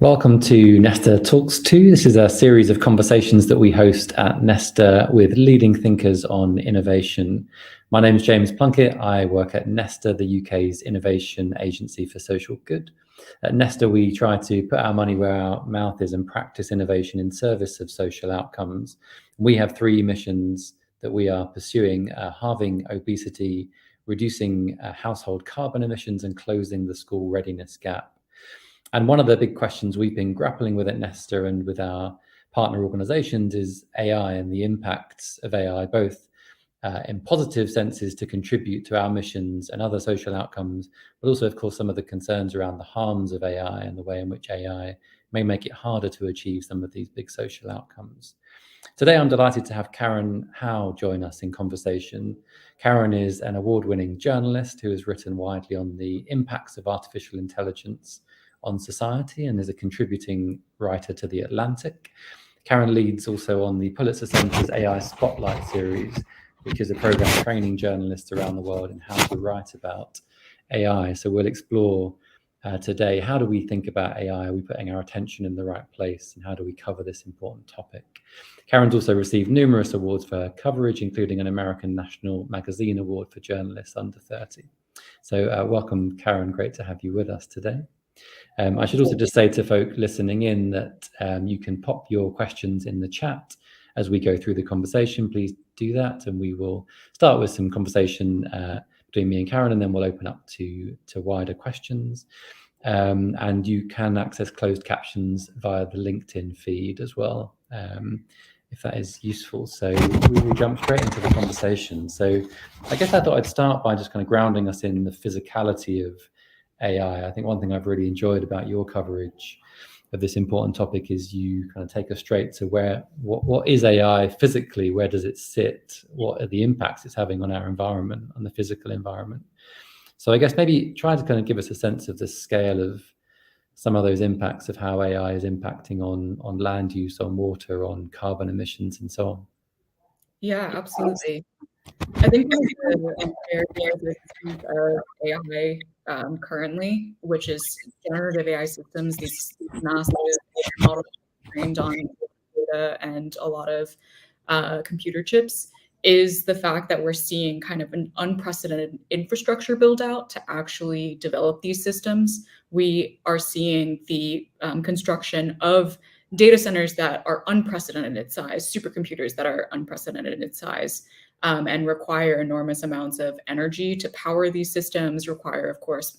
Welcome to Nesta Talks 2. This is a series of conversations that we host at Nesta with leading thinkers on innovation. My name is James Plunkett. I work at Nesta, the UK's innovation agency for social good. At Nesta, we try to put our money where our mouth is and practice innovation in service of social outcomes. We have three missions that we are pursuing: halving obesity, reducing household carbon emissions, and closing the school readiness gap. And one of the big questions we've been grappling with at Nesta and with our partner organizations is AI and the impacts of AI, both in positive senses to contribute to our missions and other social outcomes, but also, of course, some of the concerns around the harms of AI and the way in which AI may make it harder to achieve some of these big social outcomes. Today, I'm delighted to have Karen Howe join us in conversation. Karen is an award-winning journalist who has written widely on the impacts of artificial intelligence on society and is a contributing writer to The Atlantic. Karen leads also on the Pulitzer Center's AI Spotlight series, which is a program training journalists around the world in how to write about AI. So we'll explore today, how do we think about AI? Are we putting our attention in the right place? And how do we cover this important topic? Karen's also received numerous awards for her coverage, including an American National Magazine Award for journalists under 30. So welcome, Karen. Great to have you with us today. I should also just say to folk listening in that you can pop your questions in the chat as we go through the conversation. Please do that, and we will start with some conversation between me and Karen, and then we'll open up to wider questions. And you can access closed captions via the LinkedIn feed as well, if that is useful. So we will jump straight into the conversation. So I guess I thought I'd start by just kind of grounding us in the physicality of AI. I think one thing I've really enjoyed about your coverage of this important topic is you kind of take us straight to what is AI physically, where does it sit, what are the impacts it's having on our environment, on the physical environment. So I guess maybe try to kind of give us a sense of the scale of some of those impacts of how AI is impacting on land use, on water, on carbon emissions, and so on. Yeah, absolutely. I think one of the areas of AI currently, which is generative AI systems, these massive models trained on data and a lot of computer chips, is the fact that we're seeing kind of an unprecedented infrastructure build out to actually develop these systems. We are seeing the construction of data centers that are unprecedented in size, supercomputers that are unprecedented in size, and require enormous amounts of energy to power these systems, require, of course,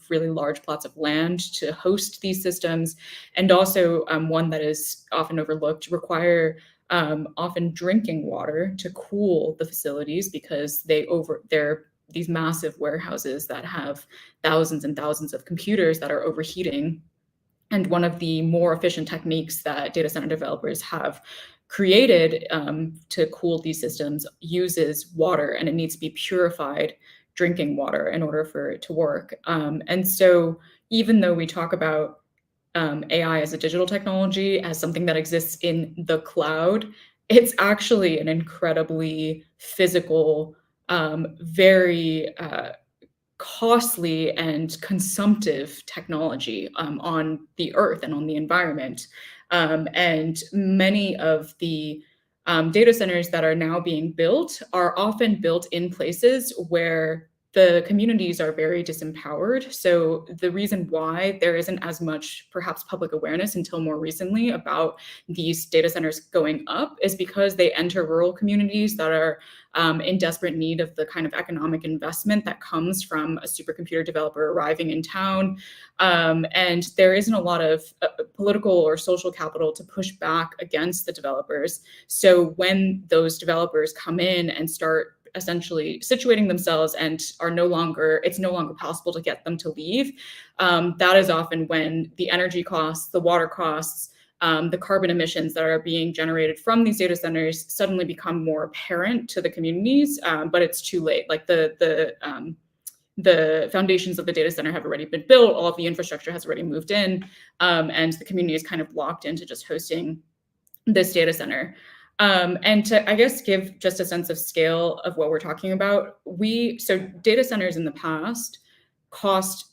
really large plots of land to host these systems, and also one that is often overlooked, require often drinking water to cool the facilities, because they're these massive warehouses that have thousands and thousands of computers that are overheating. And one of the more efficient techniques that data center developers have created to cool these systems uses water, and it needs to be purified drinking water in order for it to work. And so even though we talk about AI as a digital technology, as something that exists in the cloud, it's actually an incredibly physical, very costly and consumptive technology on the earth and on the environment. And many of the data centers that are now being built are often built in places where the communities are very disempowered. So the reason why there isn't as much perhaps public awareness until more recently about these data centers going up is because they enter rural communities that are in desperate need of the kind of economic investment that comes from a supercomputer developer arriving in town. And there isn't a lot of political or social capital to push back against the developers. So when those developers come in and start essentially situating themselves and it's no longer possible to get them to leave, that is often when the energy costs, the water costs, the carbon emissions that are being generated from these data centers suddenly become more apparent to the communities, but it's too late. Like the foundations of the data center have already been built, all of the infrastructure has already moved in, and the community is kind of locked into just hosting this data center. And to, I guess, give just a sense of scale of what we're talking about, so data centers in the past cost,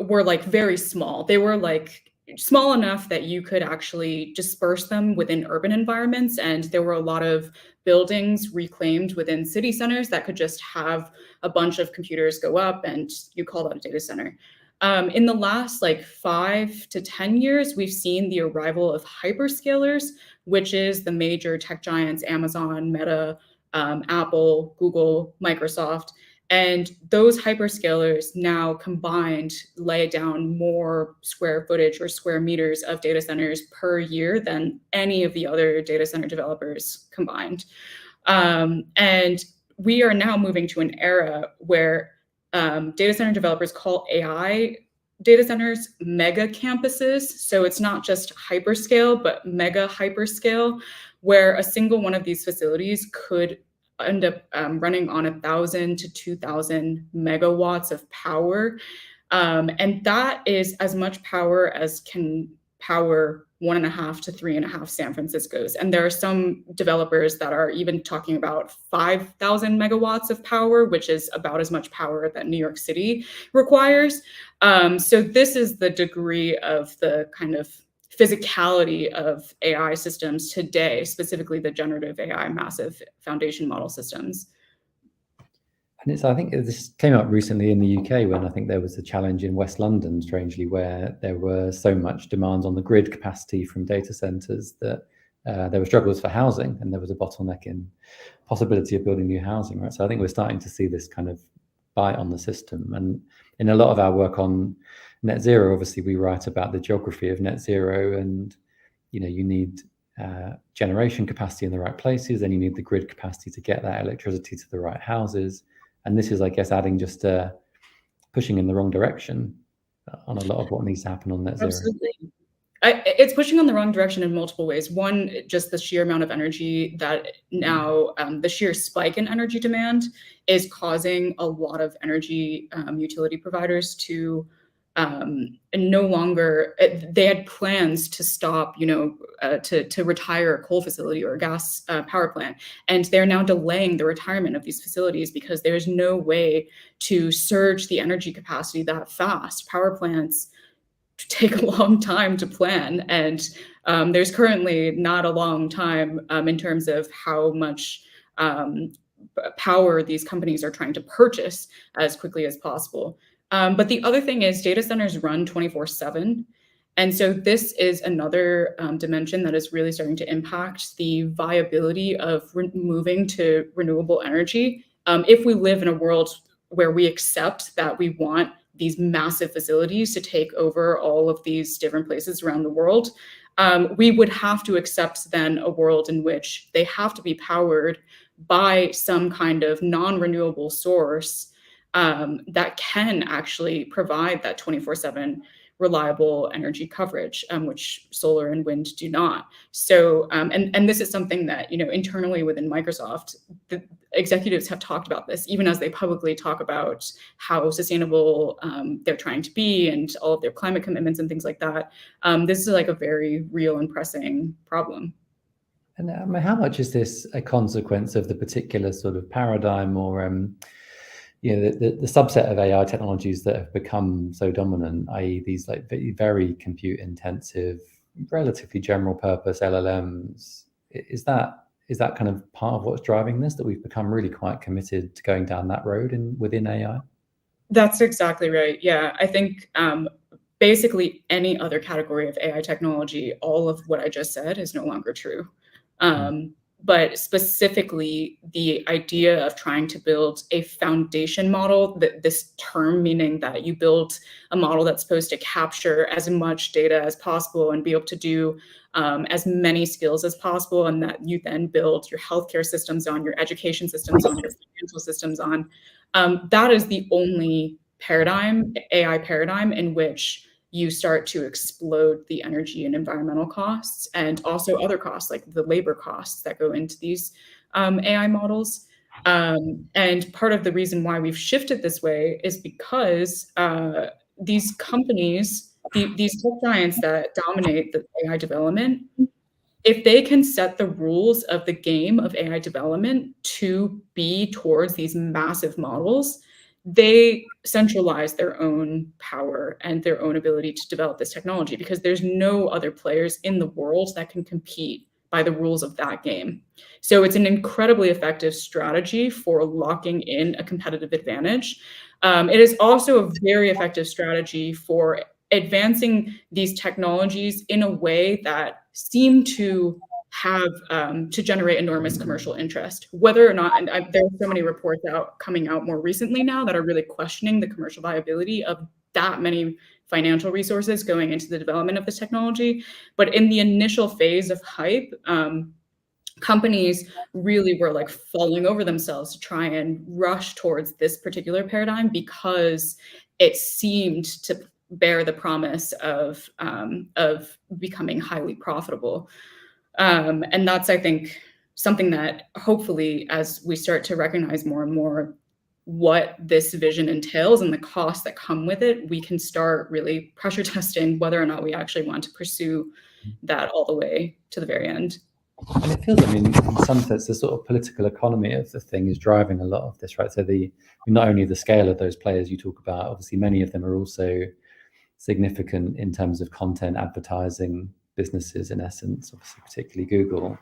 were like very small. They were like small enough that you could actually disperse them within urban environments. And there were a lot of buildings reclaimed within city centers that could just have a bunch of computers go up, and you call that a data center. In the last like 5 to 10 years, we've seen the arrival of hyperscalers, which is the major tech giants, Amazon, Meta, Apple, Google, Microsoft. And those hyperscalers now combined lay down more square footage or square meters of data centers per year than any of the other data center developers combined. And we are now moving to an era where data center developers call AI data centers mega campuses. So it's not just hyperscale, but mega hyperscale, where a single one of these facilities could end up running on 1,000 to 2,000 megawatts of power. And that is as much power as can power 1.5 to 3.5 San Francisco's. And there are some developers that are even talking about 5,000 megawatts of power, which is about as much power that New York City requires. So this is the degree of the kind of physicality of AI systems today, specifically the generative AI massive foundation model systems. And I think this came up recently in the UK when I think there was a challenge in West London, strangely, where there were so much demands on the grid capacity from data centers that there were struggles for housing, and there was a bottleneck in possibility of building new housing, right? So I think we're starting to see this kind of bite on the system. And in a lot of our work on net zero, obviously we write about the geography of net zero, and you need generation capacity in the right places, and you need the grid capacity to get that electricity to the right houses. And this is, I guess, adding just pushing in the wrong direction on a lot of what needs to happen on net zero. Absolutely. It's pushing on the wrong direction in multiple ways. One, just the sheer amount of energy that now, the sheer spike in energy demand is causing a lot of energy utility providers to no longer, they had plans to stop, to retire a coal facility or a gas power plant. And they're now delaying the retirement of these facilities because there's no way to surge the energy capacity that fast. Power plants take a long time to plan, and there's currently not a long time in terms of how much power these companies are trying to purchase as quickly as possible. But the other thing is data centers run 24/7. And so this is another dimension that is really starting to impact the viability of moving to renewable energy. If we live in a world where we accept that we want these massive facilities to take over all of these different places around the world, we would have to accept then a world in which they have to be powered by some kind of non-renewable source that can actually provide that 24/7 reliable energy coverage, which solar and wind do not. So, and this is something that, internally within Microsoft, the executives have talked about this, even as they publicly talk about how sustainable they're trying to be and all of their climate commitments and things like that. This is like a very real and pressing problem. And how much is this a consequence of the particular sort of paradigm or the subset of AI technologies that have become so dominant, i.e. these like very compute intensive, relatively general purpose LLMs? Is that kind of part of what's driving this, that we've become really quite committed to going down that road within AI? That's exactly right. Yeah, I think basically any other category of AI technology, all of what I just said is no longer true. But specifically, the idea of trying to build a foundation model, this term meaning that you build a model that's supposed to capture as much data as possible and be able to do as many skills as possible, and that you then build your healthcare systems on, your education systems on, your financial systems on. That is the only AI paradigm, in which you start to explode the energy and environmental costs, and also other costs like the labor costs that go into these AI models. And part of the reason why we've shifted this way is because these companies, these tech giants that dominate the AI development, if they can set the rules of the game of AI development to be towards these massive models, they centralize their own power and their own ability to develop this technology, because there's no other players in the world that can compete by the rules of that game. So it's an incredibly effective strategy for locking in a competitive advantage. It is also a very effective strategy for advancing these technologies in a way that seem to have to generate enormous commercial interest, whether or not, and there are so many reports coming out more recently now that are really questioning the commercial viability of that many financial resources going into the development of this technology. But in the initial phase of hype, companies really were like falling over themselves to try and rush towards this particular paradigm, because it seemed to bear the promise of becoming highly profitable. And that's, I think, something that hopefully, as we start to recognize more and more what this vision entails and the costs that come with it, we can start really pressure testing whether or not we actually want to pursue that all the way to the very end. And it feels, I mean, in some sense, the sort of political economy of the thing is driving a lot of this, right? So not only the scale of those players you talk about, obviously many of them are also significant in terms of content advertising businesses, in essence, obviously particularly Google.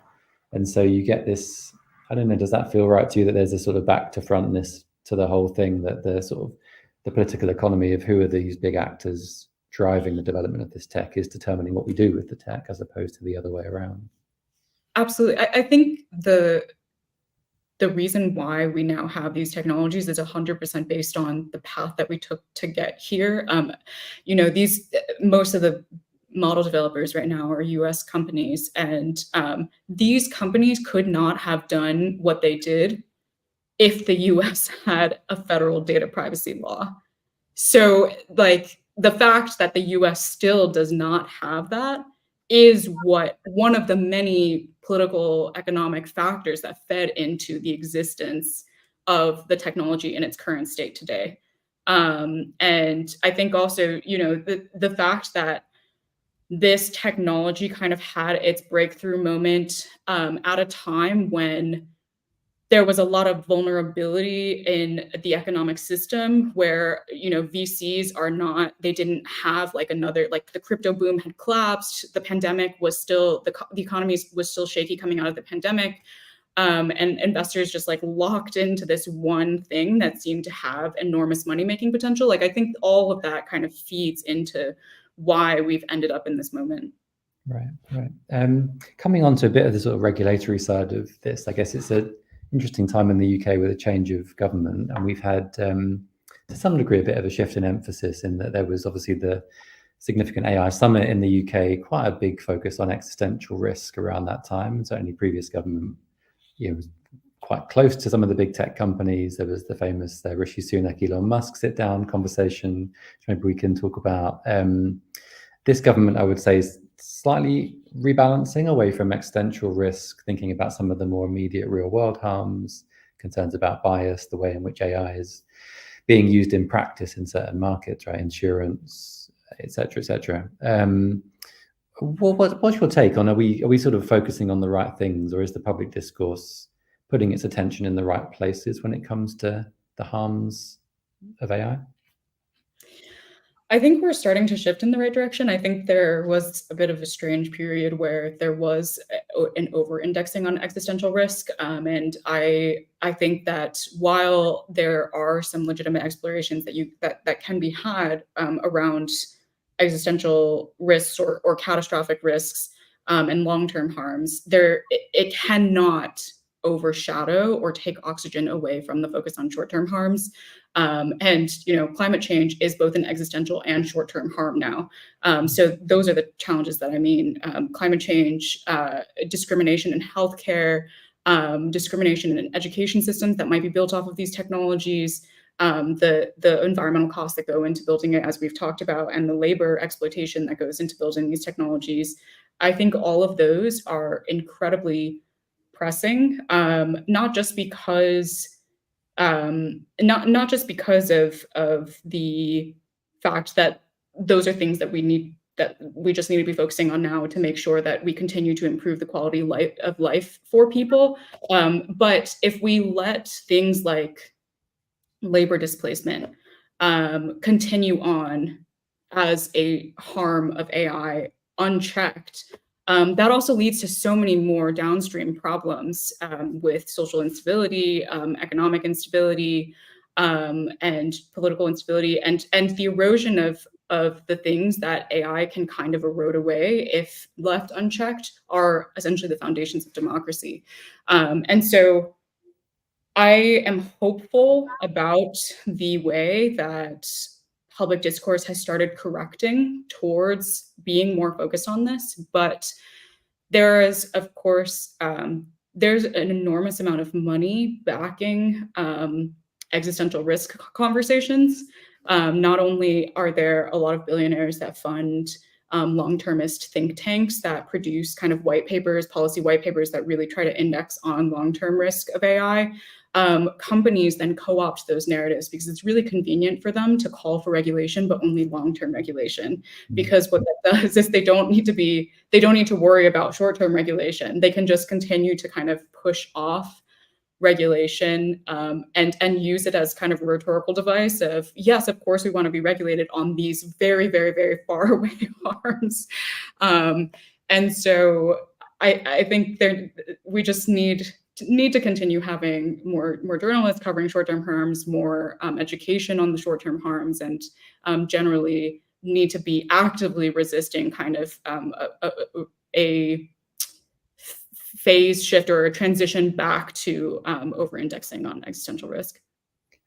And so you get this, I don't know, does that feel right to you, that there's a sort of back to frontness to the whole thing, that the sort of the political economy of who are these big actors driving the development of this tech is determining what we do with the tech, as opposed to the other way around? Absolutely. I think the reason why we now have these technologies is 100% based on the path that we took to get here. Most of the model developers right now are US companies, and these companies could not have done what they did if the US had a federal data privacy law. So, like, the fact that the US still does not have that is one of the many political economic factors that fed into the existence of the technology in its current state today. And I think also, the fact that this technology kind of had its breakthrough moment at a time when there was a lot of vulnerability in the economic system, where VCs they didn't have like the crypto boom had collapsed, the pandemic was still, the economy was still shaky coming out of the pandemic, and investors just like locked into this one thing that seemed to have enormous money making potential. Like, I think all of that kind of feeds into why we've ended up in this moment. Right. Coming on to a bit of the sort of regulatory side of this, I guess it's an interesting time in the UK with a change of government, and we've had, to some degree, a bit of a shift in emphasis, in that there was obviously the significant AI summit in the UK, quite a big focus on existential risk around that time. And certainly previous government was quite close to some of the big tech companies. There was the famous Rishi Sunak, Elon Musk sit down conversation, which maybe we can talk about. This government, I would say, is slightly rebalancing away from existential risk, thinking about some of the more immediate real world harms, concerns about bias, the way in which AI is being used in practice in certain markets, right? Insurance, et cetera, et cetera. What's your take on, are we sort of focusing on the right things, or is the public discourse putting its attention in the right places when it comes to the harms of AI? I think we're starting to shift in the right direction. I think there was a bit of a strange period where there was an over-indexing on existential risk, and I think that while there are some legitimate explorations that can be had around existential risks or catastrophic risks and long-term harms, it cannot overshadow or take oxygen away from the focus on short-term harms. And climate change is both an existential and short-term harm now. So those are the challenges that I mean. Climate change, discrimination in healthcare, discrimination in education systems that might be built off of these technologies, the environmental costs that go into building it, as we've talked about, and the labor exploitation that goes into building these technologies. I think all of those are incredibly pressing, not just because not just because of the fact that those are things that we need that we just need to be focusing on now to make sure that we continue to improve the quality of life for people. But if we let things like labor displacement continue on as a harm of AI unchecked, that also leads to so many more downstream problems with social instability, economic instability, and political instability, and the erosion of the things that AI can kind of erode away if left unchecked are essentially the foundations of democracy. And so I am hopeful about the way that public discourse has started correcting towards being more focused on this, but there is, of course, there's an enormous amount of money backing existential risk conversations. Not only are there a lot of billionaires that fund long-termist think tanks that produce kind of white papers, policy white papers that really try to index on long-term risk of AI. Companies then co-opt those narratives because it's really convenient for them to call for regulation, but only long-term regulation. Because what that does is they don't need to worry about short-term regulation. They can just continue to kind of push off regulation and use it as kind of a rhetorical device of, yes, of course we want to be regulated on these very, very, very far away harms. And so I think we just need to continue having more journalists covering short-term harms, more education on the short-term harms, and generally need to be actively resisting kind of a phase shift or a transition back to over-indexing on existential risk.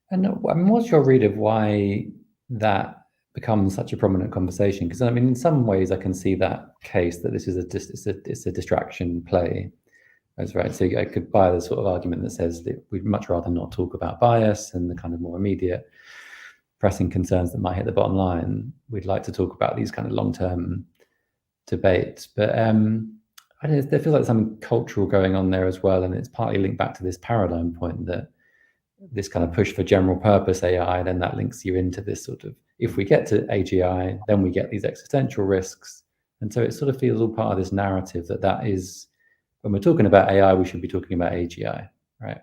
And what's your read of why that becomes such a prominent conversation? Because I mean, in some ways, I can see that case that this is it's a distraction play. That's right. So I could buy the sort of argument that says that we'd much rather not talk about bias and the kind of more immediate pressing concerns that might hit the bottom line. We'd like to talk about these kind of long-term debates. But I don't know, there feels like something cultural going on there as well. And it's partly linked back to this paradigm point that this kind of push for general purpose AI, then that links you into this sort of, if we get to AGI, then we get these existential risks. And so it sort of feels all part of this narrative that is, when we're talking about AI, we should be talking about AGI, right?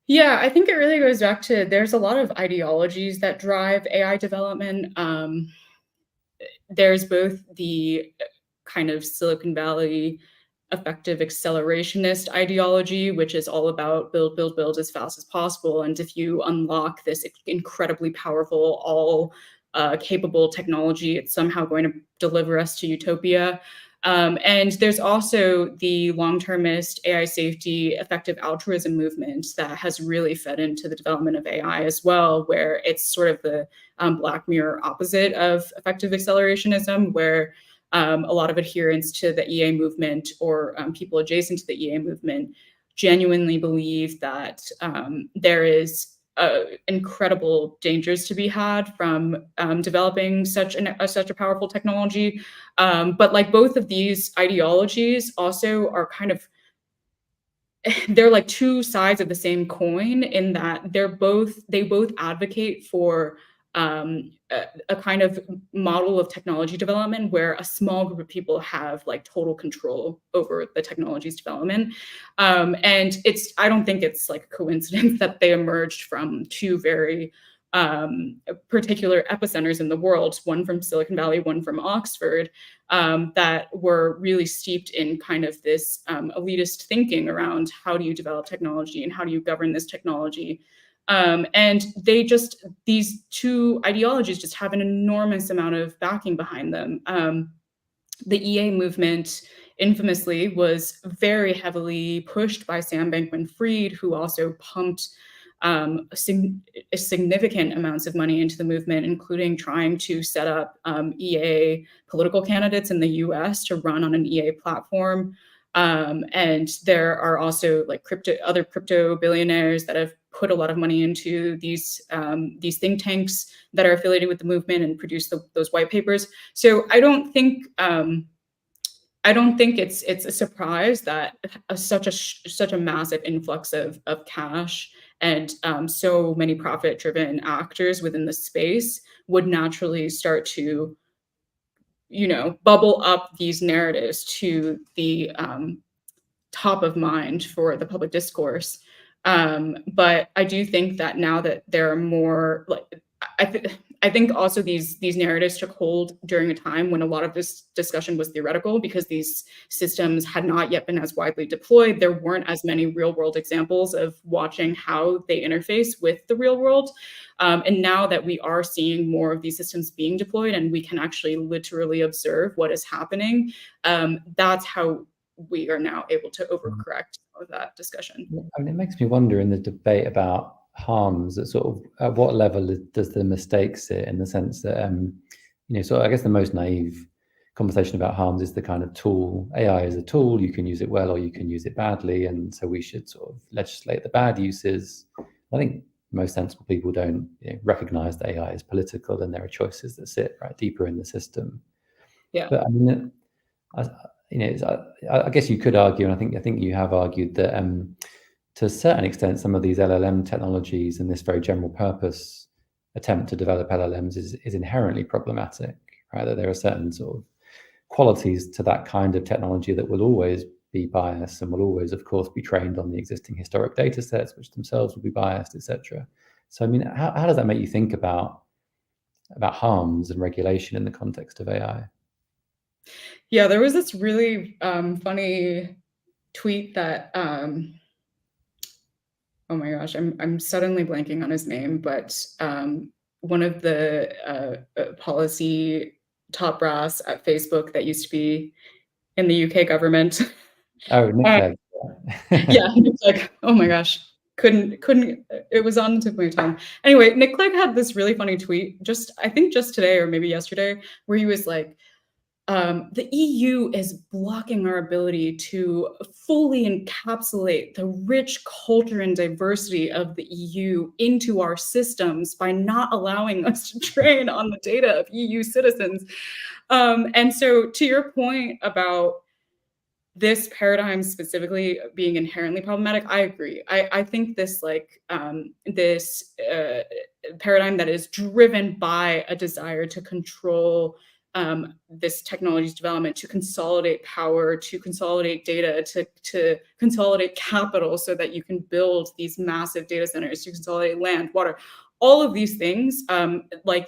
Yeah, I think it really goes back to, there's a lot of ideologies that drive AI development. There's both the kind of Silicon Valley effective accelerationist ideology, which is all about build, build, build as fast as possible. And if you unlock this incredibly powerful, all capable technology, it's somehow going to deliver us to utopia. And there's also the long-termist AI safety, effective altruism movement that has really fed into the development of AI as well, where it's sort of the Black Mirror opposite of effective accelerationism, where a lot of adherents to the EA movement or people adjacent to the EA movement genuinely believe that there is incredible dangers to be had from developing such a powerful technology. But like both of these ideologies also are kind of, they're like two sides of the same coin in that they both advocate for a kind of model of technology development where a small group of people have like total control over the technology's development. And I don't think it's like a coincidence that they emerged from two very particular epicenters in the world, one from Silicon Valley, one from Oxford, that were really steeped in kind of this elitist thinking around how do you develop technology and how do you govern this technology. And these two ideologies just have an enormous amount of backing behind them. The EA movement infamously was very heavily pushed by Sam Bankman-Fried, who also pumped significant amounts of money into the movement, including trying to set up EA political candidates in the US to run on an EA platform. And there are also like other crypto billionaires that have put a lot of money into these think tanks that are affiliated with the movement and produce those white papers. So I don't think it's a surprise that such a massive influx of cash and so many profit-driven actors within the space would naturally start to bubble up these narratives to the top of mind for the public discourse. But I do think that now that there are more, I think also these narratives took hold during a time when a lot of this discussion was theoretical, because these systems had not yet been as widely deployed. There weren't as many real world examples of watching how they interface with the real world. And now that we are seeing more of these systems being deployed and we can actually literally observe what is happening, that's how we are now able to overcorrect some of that discussion. I mean, it makes me wonder in the debate about harms, at sort of at what level does the mistake sit, in the sense that, so I guess the most naive conversation about harms is the kind of tool. AI is a tool, you can use it well or you can use it badly, and so we should sort of legislate the bad uses. I think most sensible people don't recognize that AI is political and there are choices that sit right deeper in the system. Yeah. But I mean, I guess you could argue, and I think you have argued that to a certain extent, some of these LLM technologies and this very general purpose attempt to develop LLMs is inherently problematic, right? That there are certain sort of qualities to that kind of technology that will always be biased and will always, of course, be trained on the existing historic data sets, which themselves will be biased, etc. So, I mean, how does that make you think about harms and regulation in the context of AI? Yeah, there was this really funny tweet that oh my gosh, I'm suddenly blanking on his name, but one of the policy top brass at Facebook that used to be in the UK government. Oh, Nick Clegg. Yeah, it's like, oh my gosh, couldn't. It was on the tip of my tongue. Anyway, Nick Clegg had this really funny tweet, I think just today or maybe yesterday, where he was like, the EU is blocking our ability to fully encapsulate the rich culture and diversity of the EU into our systems by not allowing us to train on the data of EU citizens. And so, to your point about this paradigm specifically being inherently problematic, I agree. I think this this paradigm that is driven by a desire to control this technology's development, to consolidate power, to consolidate data, to consolidate capital so that you can build these massive data centers, to consolidate land, water, all of these things,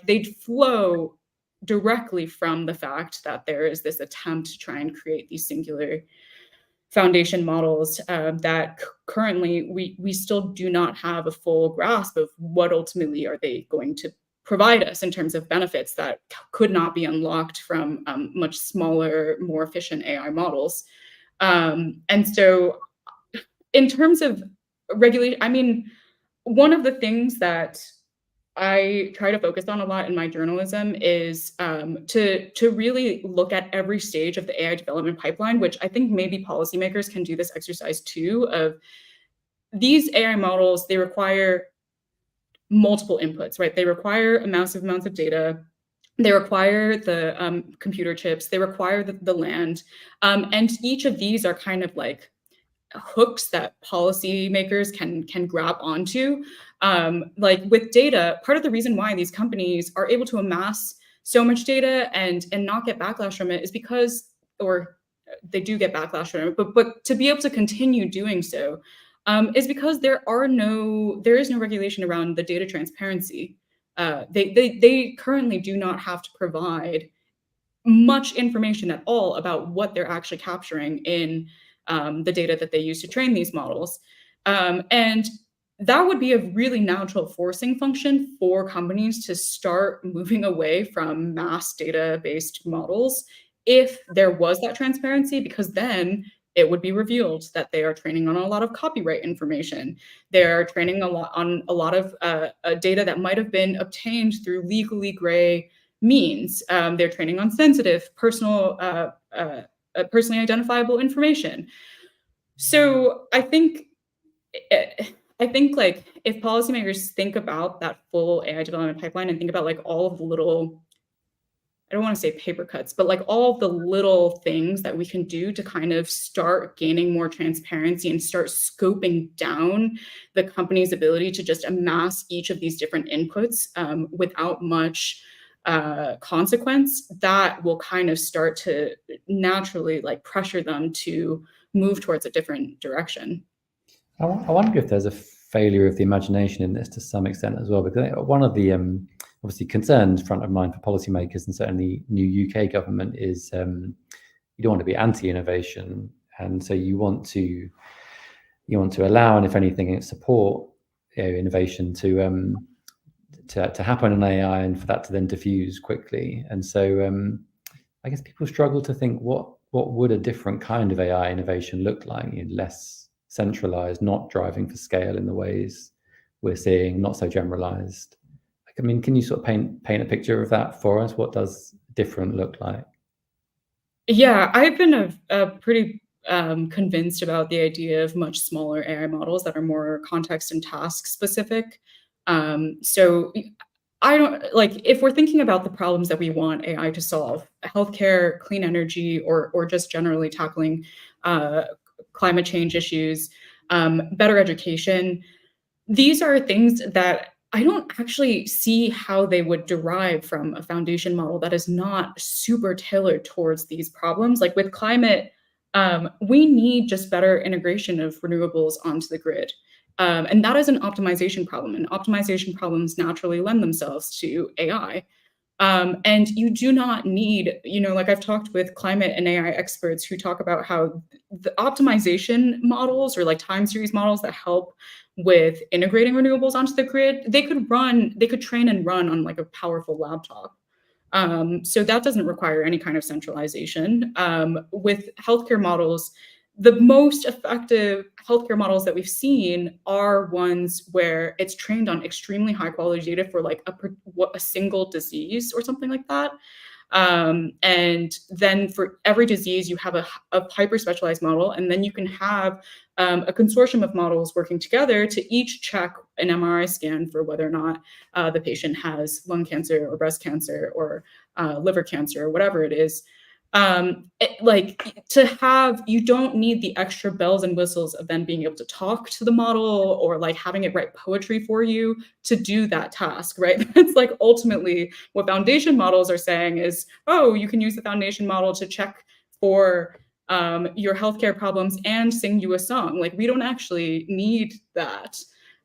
they'd flow directly from the fact that there is this attempt to try and create these singular foundation models that currently we still do not have a full grasp of what ultimately are they going to provide us in terms of benefits that could not be unlocked from much smaller, more efficient AI models. And so in terms of regulation, I mean, one of the things that I try to focus on a lot in my journalism is to really look at every stage of the AI development pipeline, which I think maybe policymakers can do this exercise too. Of these AI models, they require multiple inputs, right? They require massive amounts of data. They require the computer chips. They require the land, and each of these are kind of like hooks that policymakers can grab onto. Like with data, part of the reason why these companies are able to amass so much data and not get backlash from it is because, or they do get backlash from it, but to be able to continue doing so is because there is no regulation around the data transparency. They currently do not have to provide much information at all about what they're actually capturing in the data that they use to train these models. And that would be a really natural forcing function for companies to start moving away from mass data-based models if there was that transparency, because then it would be revealed that they are training on a lot of copyright information. They're training on a lot of data that might have been obtained through legally gray means. They're training on sensitive, personally identifiable information. So I think like if policymakers think about that full AI development pipeline and think about like all of the little, I don't want to say paper cuts, but like all of the little things that we can do to kind of start gaining more transparency and start scoping down the company's ability to just amass each of these different inputs without much consequence, that will kind of start to naturally like pressure them to move towards a different direction. I wonder if there's a failure of the imagination in this to some extent as well, because one of the obviously concerns front of mind for policymakers and certainly new UK government is you don't want to be anti-innovation, and so you want to allow, and if anything, support innovation to happen in AI, and for that to then diffuse quickly. And so I guess people struggle to think what would a different kind of AI innovation look like, less centralized, not driving for scale in the ways we're seeing, not so generalized. I mean, can you sort of paint a picture of that for us? What does different look like? Yeah, I've been a pretty convinced about the idea of much smaller AI models that are more context and task specific. So I don't like, if we're thinking about the problems that we want AI to solve, healthcare, clean energy, or just generally tackling uh, climate change issues, better education. These are things that I don't actually see how they would derive from a foundation model that is not super tailored towards these problems. Like with climate, we need just better integration of renewables onto the grid. And that is an optimization problem, and optimization problems naturally lend themselves to AI. And you do not need, like I've talked with climate and AI experts who talk about how the optimization models or like time series models that help with integrating renewables onto the grid, they could train and run on like a powerful laptop. So that doesn't require any kind of centralization. With healthcare models, the most effective healthcare models that we've seen are ones where it's trained on extremely high quality data for like a single disease or something like that. And then for every disease, you have a hyper specialized model, and then you can have a consortium of models working together to each check an MRI scan for whether or not the patient has lung cancer or breast cancer or liver cancer or whatever it is. You don't need the extra bells and whistles of then being able to talk to the model or like having it write poetry for you to do that task, right? It's like ultimately what foundation models are saying is, oh, you can use the foundation model to check for your healthcare problems and sing you a song. Like we don't actually need that.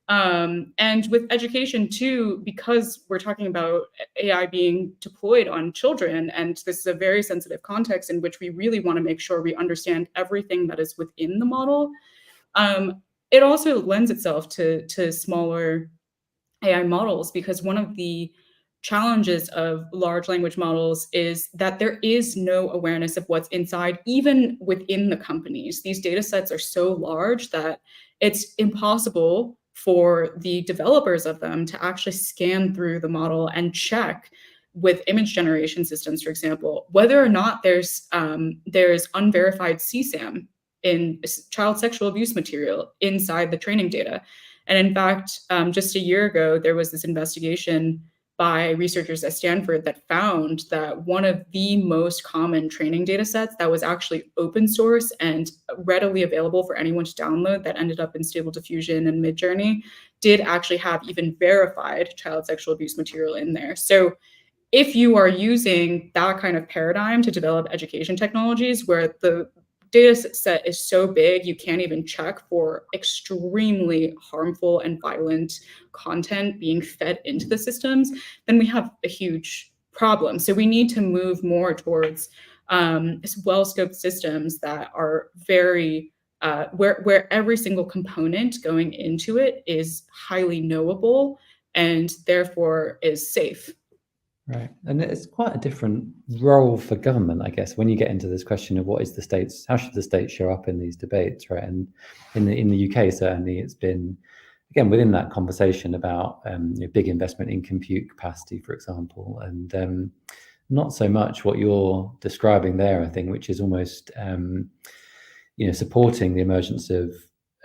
And with education too, because we're talking about AI being deployed on children, and this is a very sensitive context in which we really want to make sure we understand everything that is within the model. It also lends itself to smaller AI models, because one of the challenges of large language models is that there is no awareness of what's inside, even within the companies. These data sets are so large that it's impossible for the developers of them to actually scan through the model and check with image generation systems, for example, whether or not there's unverified CSAM in child sexual abuse material inside the training data. And in fact, just a year ago, there was this investigation by researchers at Stanford that found that one of the most common training data sets that was actually open source and readily available for anyone to download, that ended up in Stable Diffusion and Midjourney, did actually have even verified child sexual abuse material in there. So if you are using that kind of paradigm to develop education technologies where the data set is so big you can't even check for extremely harmful and violent content being fed into the systems, then we have a huge problem. So we need to move more towards well-scoped systems that are very where every single component going into it is highly knowable and therefore is safe. Right. And it's quite a different role for government, I guess, when you get into this question of what is the state's, how should the state show up in these debates, right? And in the UK, certainly, it's been, again, within that conversation about big investment in compute capacity, for example, and not so much what you're describing there, I think, which is almost, supporting the emergence of,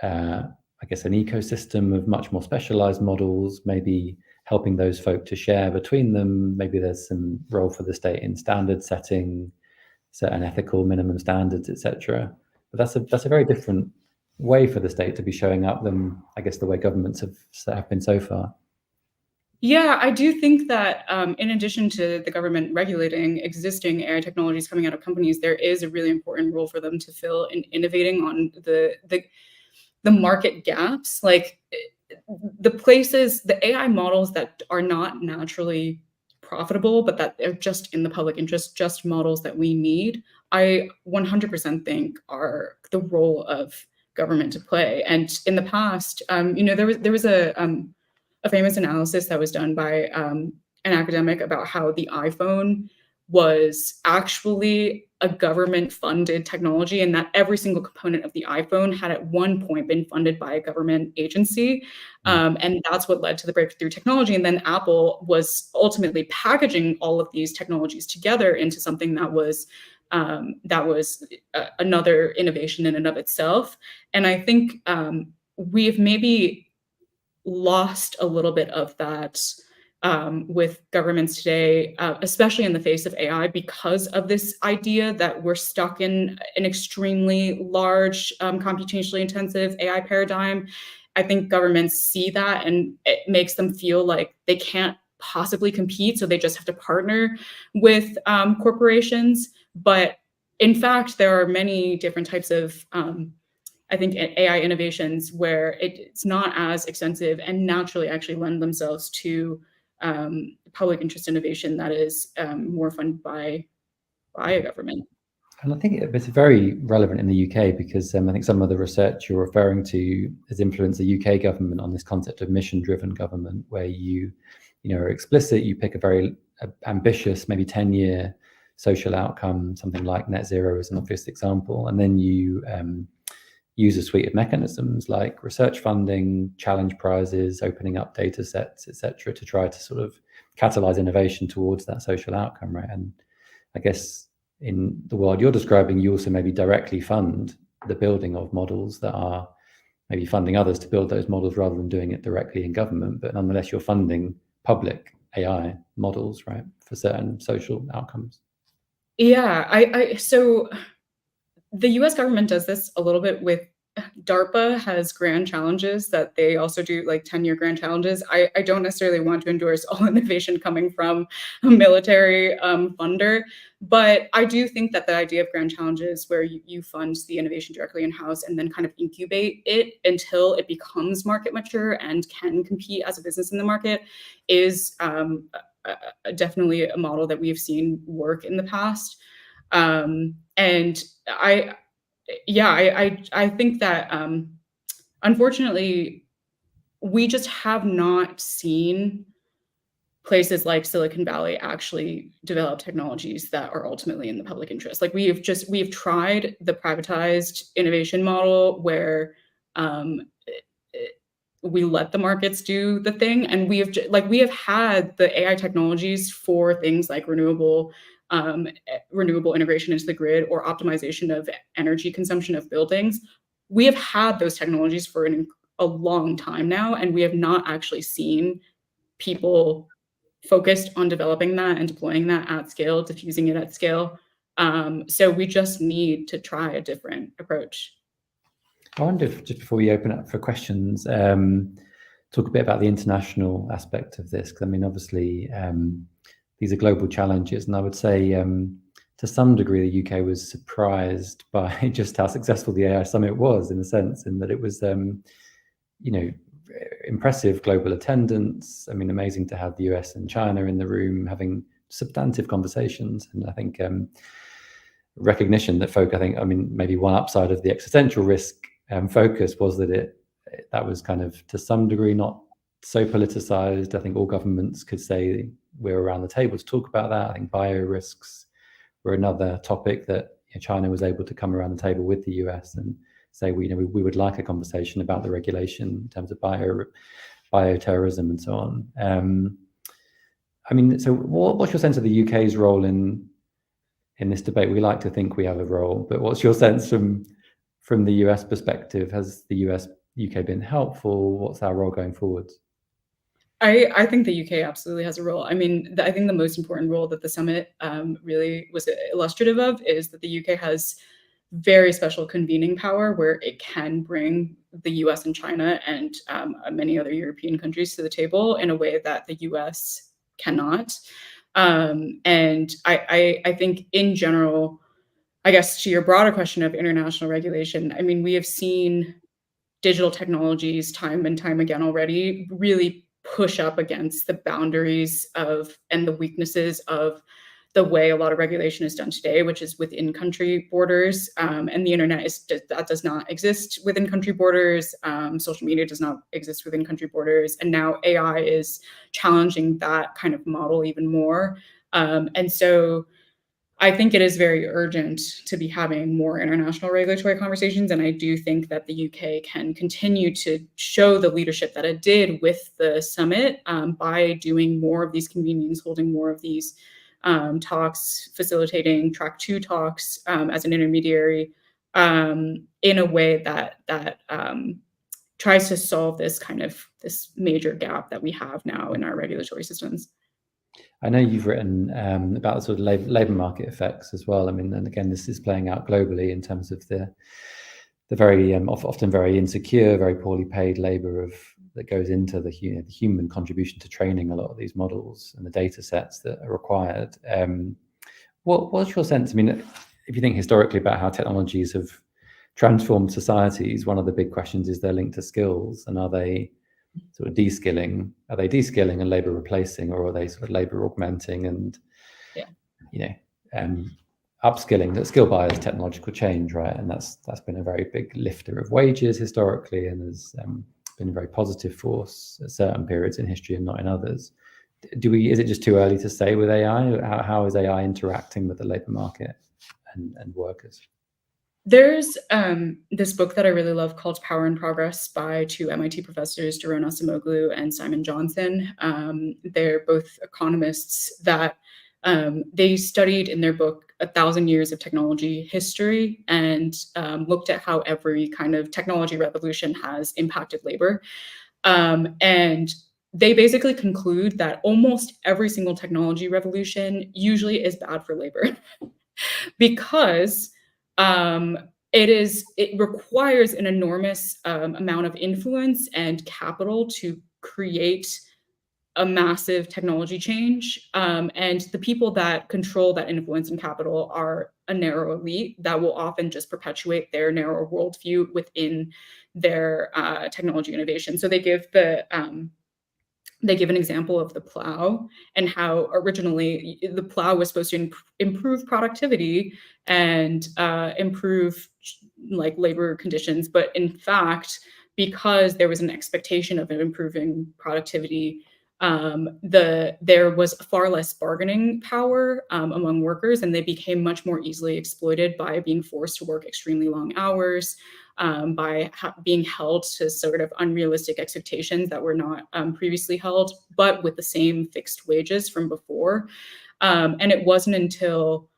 I guess, an ecosystem of much more specialized models, maybe helping those folk to share between them. Maybe there's some role for the state in standard setting, certain ethical minimum standards, etc. But that's a very different way for the state to be showing up than, I guess, the way governments have been so far. Yeah, I do think that in addition to the government regulating existing AI technologies coming out of companies, there is a really important role for them to fill in innovating on the market gaps, like the AI models that are not naturally profitable, but that are just in the public interest, just models that we need. I 100% think are the role of government to play. And in the past, there was a famous analysis that was done by an academic about how the iPhone was actually a government-funded technology, and that every single component of the iPhone had at one point been funded by a government agency. And that's what led to the breakthrough technology. And then Apple was ultimately packaging all of these technologies together into something that was another innovation in and of itself. And I think we've maybe lost a little bit of that with governments today, especially in the face of AI, because of this idea that we're stuck in an extremely large, computationally intensive AI paradigm. I think governments see that and it makes them feel like they can't possibly compete, so they just have to partner with corporations. But in fact, there are many different types of I think AI innovations where it's not as extensive and naturally actually lend themselves to public interest innovation that is more funded by a government. And I think it's very relevant in the UK because I think some of the research you're referring to has influenced the UK government on this concept of mission-driven government, where you are explicit, you pick a very ambitious, maybe 10-year social outcome, something like net zero is an obvious example, and then you use a suite of mechanisms like research funding, challenge prizes, opening up data sets, etc., to try to sort of catalyze innovation towards that social outcome, right? And I guess in the world you're describing, you also maybe directly fund the building of models that are maybe funding others to build those models rather than doing it directly in government, but nonetheless you're funding public AI models, right, for certain social outcomes. Yeah, so the US government does this a little bit with DARPA has grand challenges that they also do, like 10-year grand challenges. I don't necessarily want to endorse all innovation coming from a military funder, but I do think that the idea of grand challenges where you fund the innovation directly in-house and then kind of incubate it until it becomes market mature and can compete as a business in the market is definitely a model that we've seen work in the past. And I think that unfortunately we just have not seen places like Silicon Valley actually develop technologies that are ultimately in the public interest. Like we've tried the privatized innovation model where we let the markets do the thing, and we have had the AI technologies for things like renewable integration into the grid or optimization of energy consumption of buildings. We have had those technologies for a long time now, and we have not actually seen people focused on developing that and deploying that at scale, diffusing it at scale. So we just need to try a different approach. I wonder if, just before we open up for questions, talk a bit about the international aspect of this, because I mean, obviously, these are global challenges, and I would say to some degree the UK was surprised by just how successful the AI Summit was, in a sense, in that it was, impressive global attendance. I mean, amazing to have the US and China in the room having substantive conversations, and I think recognition that maybe one upside of the existential risk focus was that that was kind of to some degree not so politicized. I think all governments could say we're around the table to talk about that. I think bio risks were another topic that China was able to come around the table with the US and say we would like a conversation about the regulation in terms of bioterrorism and so on. So what's your sense of the UK's role in this debate? We like to think we have a role, but what's your sense from the US perspective? Has the UK been helpful? What's our role going forwards? I think the UK absolutely has a role. I mean, I think the most important role that the summit really was illustrative of is that the UK has very special convening power where it can bring the US and China and many other European countries to the table in a way that the US cannot. And I think in general, I guess to your broader question of international regulation, I mean, we have seen digital technologies time and time again already really push up against the boundaries of and the weaknesses of the way a lot of regulation is done today, which is within country borders. And the internet that does not exist within country borders. Social media does not exist within country borders. And now AI is challenging that kind of model even more. And so I think it is very urgent to be having more international regulatory conversations. And I do think that the UK can continue to show the leadership that it did with the summit by doing more of these convenings, holding more of these talks, facilitating track 2 talks as an intermediary in a way that tries to solve this major gap that we have now in our regulatory systems. I know you've written about the sort of labour market effects as well. I mean, and again, this is playing out globally in terms of the very often very insecure, very poorly paid labour that goes into the human contribution to training a lot of these models and the data sets that are required. What's your sense? I mean, if you think historically about how technologies have transformed societies, one of the big questions is their link to skills, and are they sort of de-skilling? Are they de-skilling and labour replacing, or are they sort of labour augmenting and upskilling? That skill bias, technological change, right? And that's been a very big lifter of wages historically, and has been a very positive force at certain periods in history and not in others. Is it just too early to say with AI? How is AI interacting with the labour market and workers? There's this book that I really love called Power in Progress by 2 MIT professors, Daron Acemoglu and Simon Johnson. They're both economists that they studied in their book 1,000 years of technology history and looked at how every kind of technology revolution has impacted labor. And they basically conclude that almost every single technology revolution usually is bad for labor because it requires an enormous amount of influence and capital to create a massive technology change. And the people that control that influence and capital are a narrow elite that will often just perpetuate their narrow worldview within their technology innovation. So they give an example of the plow and how originally the plow was supposed to improve productivity and improve like labor conditions. But in fact, because there was an expectation of improving productivity, there was far less bargaining power among workers, and they became much more easily exploited by being forced to work extremely long hours, by being held to sort of unrealistic expectations that were not previously held, but with the same fixed wages from before. And it wasn't until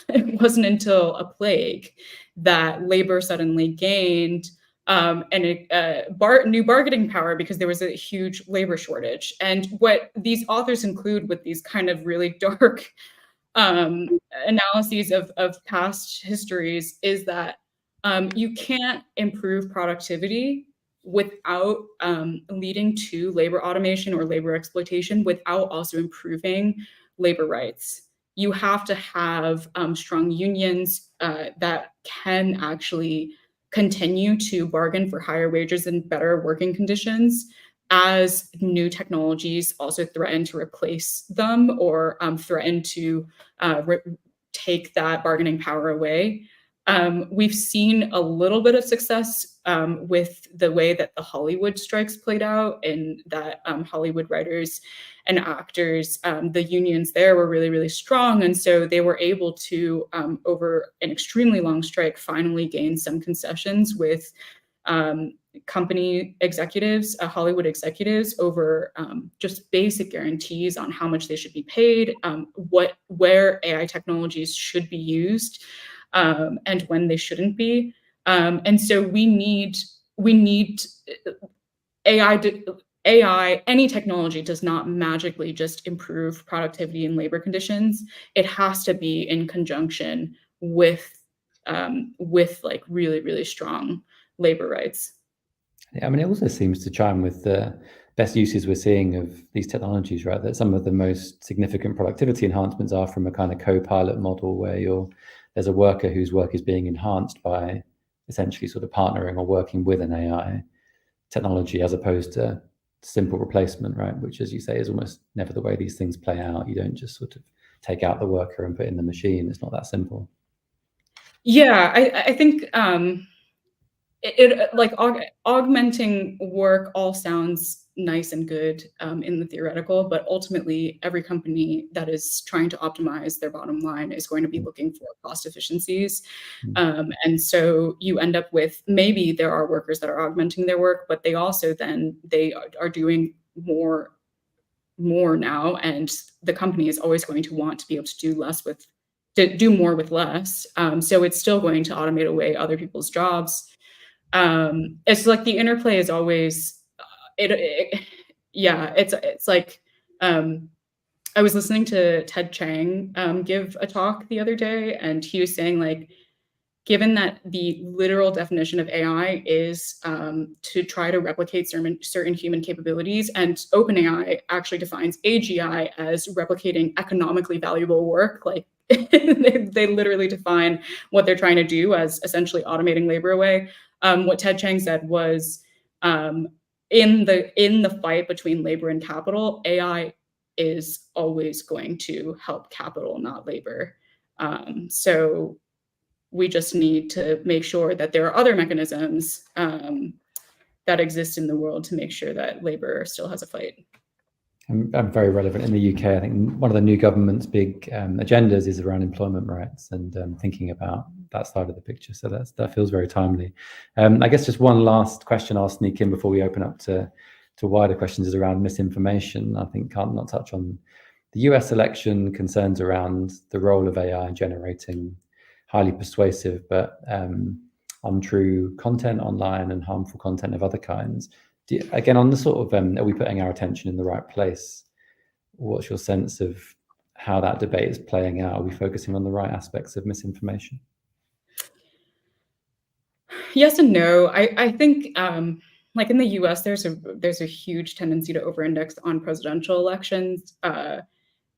a plague that labor suddenly gained new bargaining power because there was a huge labor shortage. And what these authors include with these kind of really dark analyses of past histories is that you can't improve productivity without leading to labor automation or labor exploitation without also improving labor rights. You have to have strong unions that can actually continue to bargain for higher wages and better working conditions as new technologies also threaten to replace them or threaten to take that bargaining power away. We've seen a little bit of success with the way that the Hollywood strikes played out, and that Hollywood writers and actors, the unions there were really, really strong. And so they were able to, over an extremely long strike, finally gain some concessions with company executives, Hollywood executives, over just basic guarantees on how much they should be paid, where AI technologies should be used, and when they shouldn't be. And so we need AI, any technology does not magically just improve productivity and labor conditions. It has to be in conjunction with with like really, really strong labor rights. Yeah, I mean, it also seems to chime with the best uses we're seeing of these technologies, right? That some of the most significant productivity enhancements are from a kind of co-pilot model where there's a worker whose work is being enhanced by essentially sort of partnering or working with an AI technology as opposed to simple replacement, right? Which, as you say, is almost never the way these things play out. You don't just sort of take out the worker and put in the machine. It's not that simple. Yeah, I think it like augmenting work all sounds nice and good in the theoretical, but ultimately every company that is trying to optimize their bottom line is going to be looking for cost efficiencies. And so you end up with, maybe there are workers that are augmenting their work, but they also then they are doing more now, and the company is always going to want to be able to do more with less. So it's still going to automate away other people's jobs. It's like the interplay is always yeah, it's like I was listening to Ted Chiang give a talk the other day, and he was saying, like, given that the literal definition of AI is to try to replicate certain human capabilities, and OpenAI actually defines AGI as replicating economically valuable work, like they literally define what they're trying to do as essentially automating labor away. What Ted Chiang said was, in the fight between labor and capital, AI is always going to help capital, not labor. So we just need to make sure that there are other mechanisms that exist in the world to make sure that labor still has a fight. I'm very relevant in the UK. I think one of the new government's big agendas is around employment rights and thinking about that side of the picture. So that feels very timely. I guess just one last question I'll sneak in before we open up to wider questions is around misinformation. I think can't not touch on the US election, concerns around the role of AI in generating highly persuasive but untrue content online and harmful content of other kinds. Again, on the sort of, are we putting our attention in the right place? What's your sense of how that debate is playing out? Are we focusing on the right aspects of misinformation? Yes and no. I think like in the US, there's a huge tendency to over-index on presidential elections,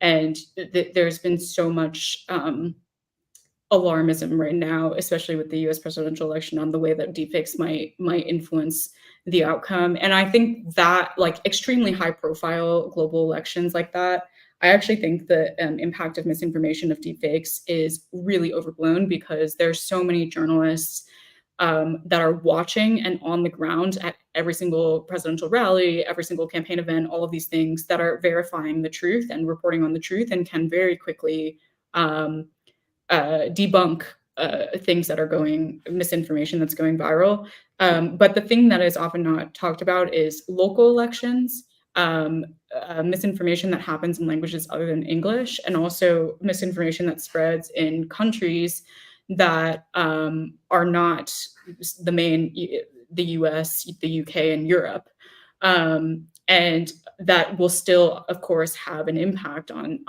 and there's been so much alarmism right now, especially with the US presidential election, on the way that deepfakes might influence the outcome. And I think that, like, extremely high profile global elections like that, I actually think the impact of misinformation of deepfakes is really overblown, because there's so many journalists that are watching and on the ground at every single presidential rally, every single campaign event, all of these things, that are verifying the truth and reporting on the truth, and can very quickly debunk things that are misinformation that's going viral. But the thing that is often not talked about is local elections, misinformation that happens in languages other than English, and also misinformation that spreads in countries that are not the US, the UK, and Europe. And that will still, of course, have an impact on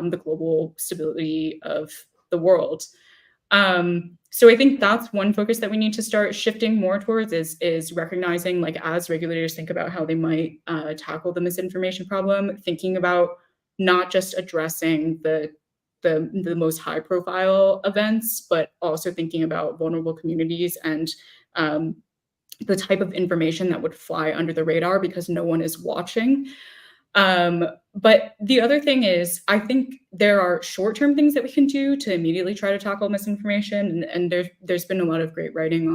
the global stability of the world. So I think that's one focus that we need to start shifting more towards, is recognizing, like, as regulators think about how they might tackle the misinformation problem, thinking about not just addressing the most high profile events, but also thinking about vulnerable communities and the type of information that would fly under the radar because no one is watching. But the other thing is, I think there are short-term things that we can do to immediately try to tackle misinformation, and there's been a lot of great writing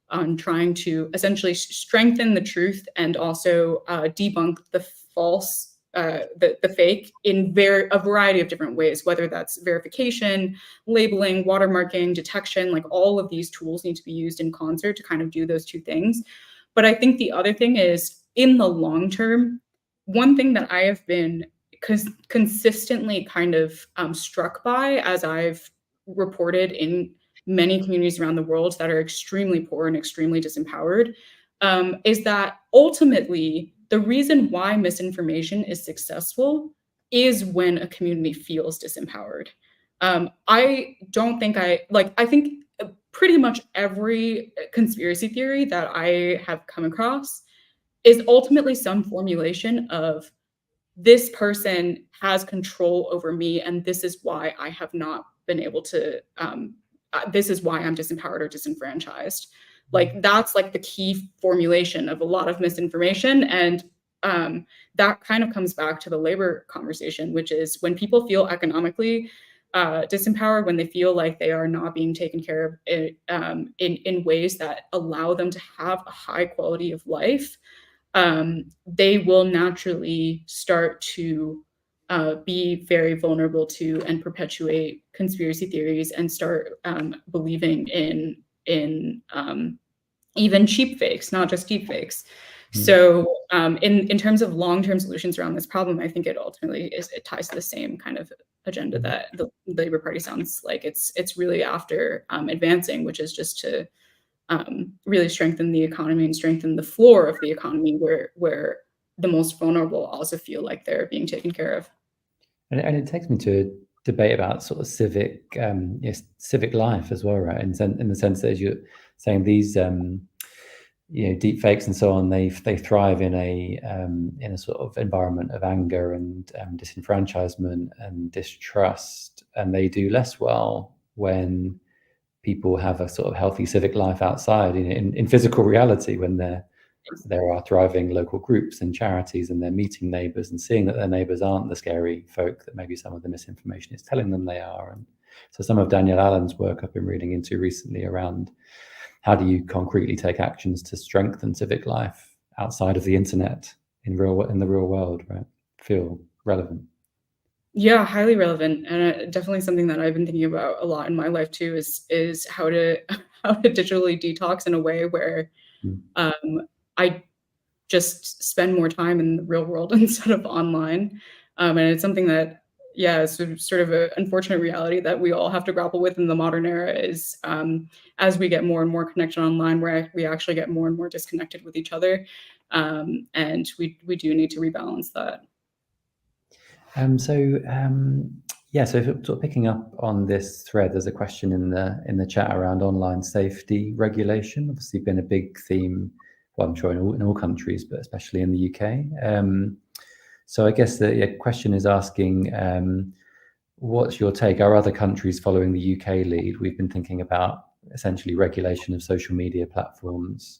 on trying to essentially strengthen the truth and also debunk the false, the fake, in a variety of different ways, whether that's verification, labeling, watermarking, detection. Like, all of these tools need to be used in concert to kind of do those two things. But I think the other thing is, in the long term, one thing that I have been consistently kind of struck by, as I've reported in many communities around the world that are extremely poor and extremely disempowered, is that ultimately the reason why misinformation is successful is when a community feels disempowered. I don't think I think pretty much every conspiracy theory that I have come across is ultimately some formulation of this person has control over me, and this is why I have not been able to, this is why I'm disempowered or disenfranchised. Like, that's like the key formulation of a lot of misinformation. And that kind of comes back to the labor conversation, which is when people feel economically disempowered, when they feel like they are not being taken care of in ways that allow them to have a high quality of life, they will naturally start to be very vulnerable to and perpetuate conspiracy theories and start believing in even cheap fakes, not just deep fakes. So in terms of long-term solutions around this problem, I think it ultimately it ties to the same kind of agenda that the Labour Party sounds like it's really after advancing, which is just to really strengthen the economy and strengthen the floor of the economy where the most vulnerable also feel like they're being taken care of. And it takes me to a debate about sort of civic, civic life as well, right? In the sense that, as you're saying, these deep fakes and so on, they thrive in a sort of environment of anger and disenfranchisement and distrust, and they do less well when people have a sort of healthy civic life outside in physical reality, when there are thriving local groups and charities, and they're meeting neighbours and seeing that their neighbours aren't the scary folk that maybe some of the misinformation is telling them they are. And so some of Daniel Allen's work I've been reading into recently around how do you concretely take actions to strengthen civic life outside of the internet in the real world, right? Feel relevant. Yeah, highly relevant, and definitely something that I've been thinking about a lot in my life too is how to how to digitally detox in a way where I just spend more time in the real world instead of online. And it's something that, yeah, is sort of an unfortunate reality that we all have to grapple with in the modern era is as we get more and more connection online, where we actually get more and more disconnected with each other. And we do need to rebalance that. So if sort of picking up on this thread, there's a question in the chat around online safety regulation. Obviously, been a big theme. Well, I'm sure in all countries, but especially in the UK. So I guess the question is asking, what's your take? Are other countries following the UK lead? We've been thinking about essentially regulation of social media platforms.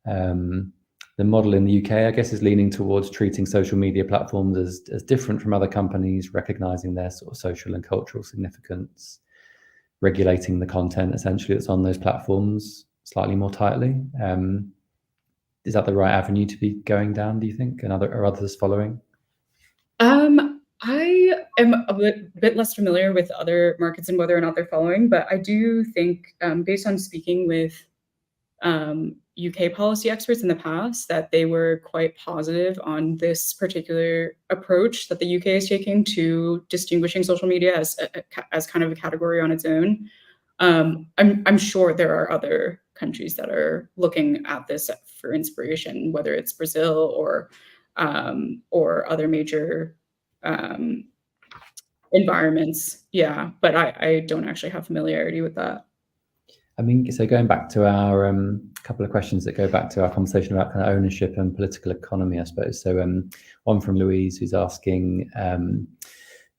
The model in the UK, I guess, is leaning towards treating social media platforms as different from other companies, recognizing their sort of social and cultural significance, regulating the content essentially that's on those platforms slightly more tightly. Is that the right avenue to be going down, do you think? And are others following? I am a bit less familiar with other markets and whether or not they're following, but I do think, based on speaking with UK policy experts in the past, that they were quite positive on this particular approach that the UK is taking to distinguishing social media as kind of a category on its own. I'm sure there are other countries that are looking at this for inspiration, whether it's Brazil or other major environments. Yeah, but I don't actually have familiarity with that. I mean, so going back to our couple of questions that go back to our conversation about kind of ownership and political economy, I suppose. So one from Louise, who's asking,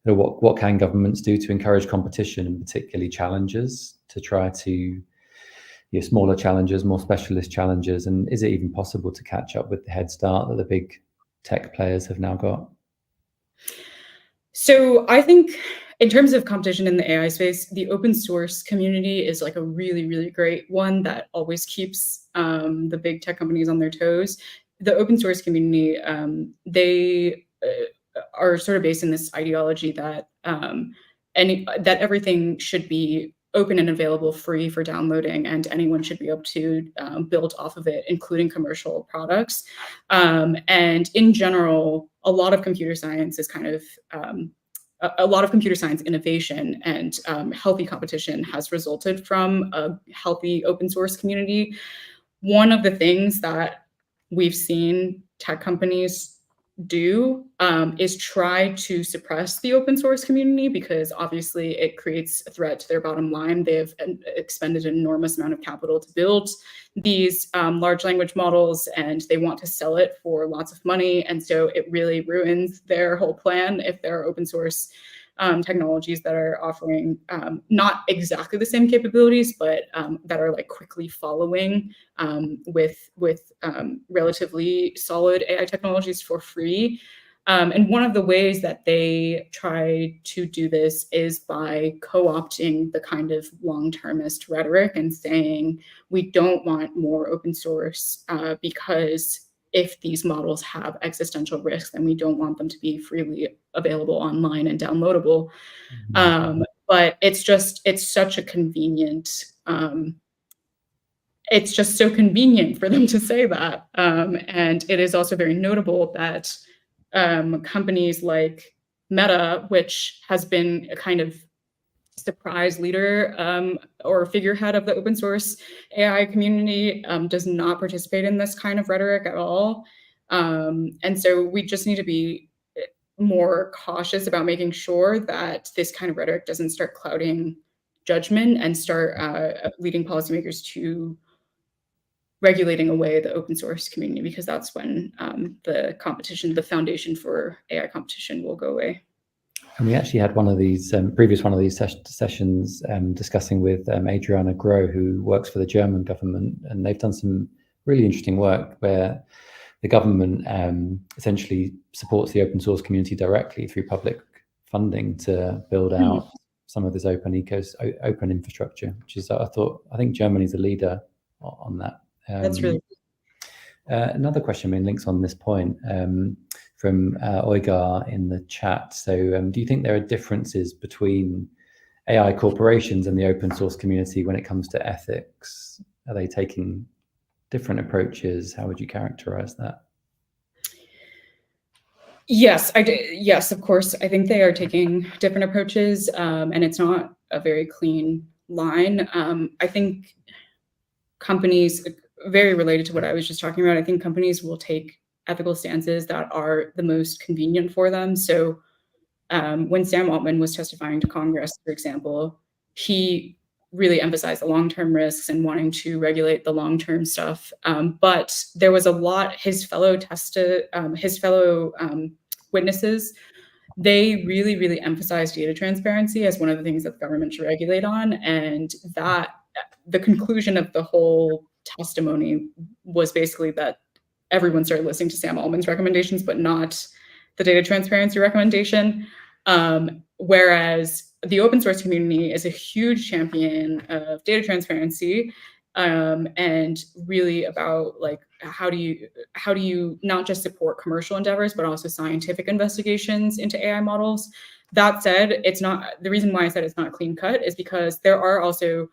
what can governments do to encourage competition, and particularly challenges, to try to smaller challenges, more specialist challenges, and is it even possible to catch up with the head start that the big tech players have now got? So I think in terms of competition in the AI space, the open source community is like a really, really great one that always keeps the big tech companies on their toes. The open source community, they are sort of based in this ideology that that everything should be open and available, free for downloading, and anyone should be able to build off of it, including commercial products. And in general, a lot of computer science is kind of a lot of computer science innovation and healthy competition has resulted from a healthy open source community. One of the things that we've seen tech companies do is try to suppress the open source community, because obviously it creates a threat to their bottom line. They have expended an enormous amount of capital to build these large language models, and they want to sell it for lots of money. And so it really ruins their whole plan if there are open source technologies that are offering not exactly the same capabilities, but that are like quickly following with relatively solid AI technologies for free. And one of the ways that they try to do this is by co-opting the kind of long-termist rhetoric and saying, we don't want more open source because if these models have existential risks, then we don't want them to be freely available online and downloadable. But it's such a convenient, it's just so convenient for them to say that. And it is also very notable that companies like Meta, which has been a kind of surprise leader or figurehead of the open source AI community, does not participate in this kind of rhetoric at all. And so we just need to be more cautious about making sure that this kind of rhetoric doesn't start clouding judgment and start leading policymakers to regulating away the open source community, because that's when the competition, the foundation for AI competition, will go away. And we actually had one of these previous one of these sessions discussing with Adriana Groh, who works for the German government, and they've done some really interesting work where the government essentially supports the open source community directly through public funding to build out some of this open infrastructure, which is I think Germany's a leader on that. That's really another question, links on this point from Oigar in the chat. So do you think there are differences between AI corporations and the open source community when it comes to ethics? Are they taking different approaches? How would you characterize that? Yes, yes, of course. I think they are taking different approaches, and it's not a very clean line. I think companies, very related to what I was just talking about, I think companies will take ethical stances that are the most convenient for them. So when Sam Altman was testifying to Congress, for example, he really emphasized the long-term risks and wanting to regulate the long-term stuff. But there was a lot, his fellow witnesses, they really, really emphasized data transparency as one of the things that the government should regulate on. And that the conclusion of the whole testimony was basically that everyone started listening to Sam Altman's recommendations, but not the data transparency recommendation. Whereas the open source community is a huge champion of data transparency, and really about like how do you not just support commercial endeavors, but also scientific investigations into AI models. That said, it's not, the reason why I said it's not clean cut is because there are also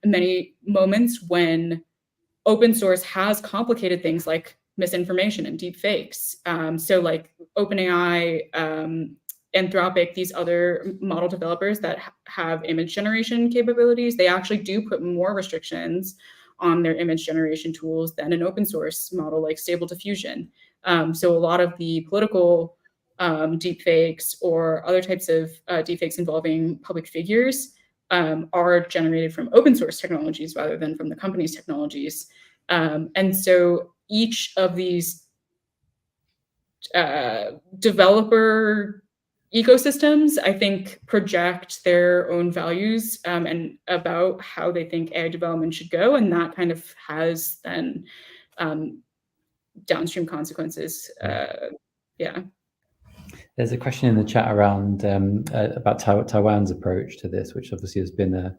many moments when open source has complicated things like misinformation and deep fakes. So like OpenAI, Anthropic, these other model developers that have image generation capabilities, they actually do put more restrictions on their image generation tools than an open source model like Stable Diffusion. So a lot of the political deep fakes or other types of deep fakes involving public figures are generated from open source technologies rather than from the company's technologies. And so each of these developer ecosystems, I think, project their own values and about how they think AI development should go. And that kind of has then downstream consequences. Yeah. There's a question in the chat around about Taiwan's approach to this, which obviously has been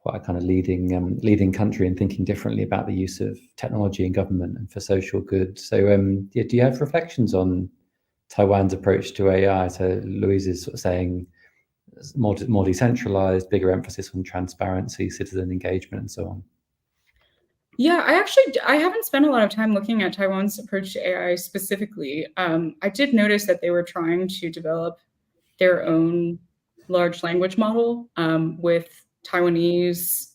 quite a kind of leading country in thinking differently about the use of technology in government and for social good. So do you have reflections on Taiwan's approach to AI? So Louise is sort of saying more decentralized, bigger emphasis on transparency, citizen engagement, and so on. Yeah, I haven't spent a lot of time looking at Taiwan's approach to AI specifically. I did notice that they were trying to develop their own large language model with Taiwanese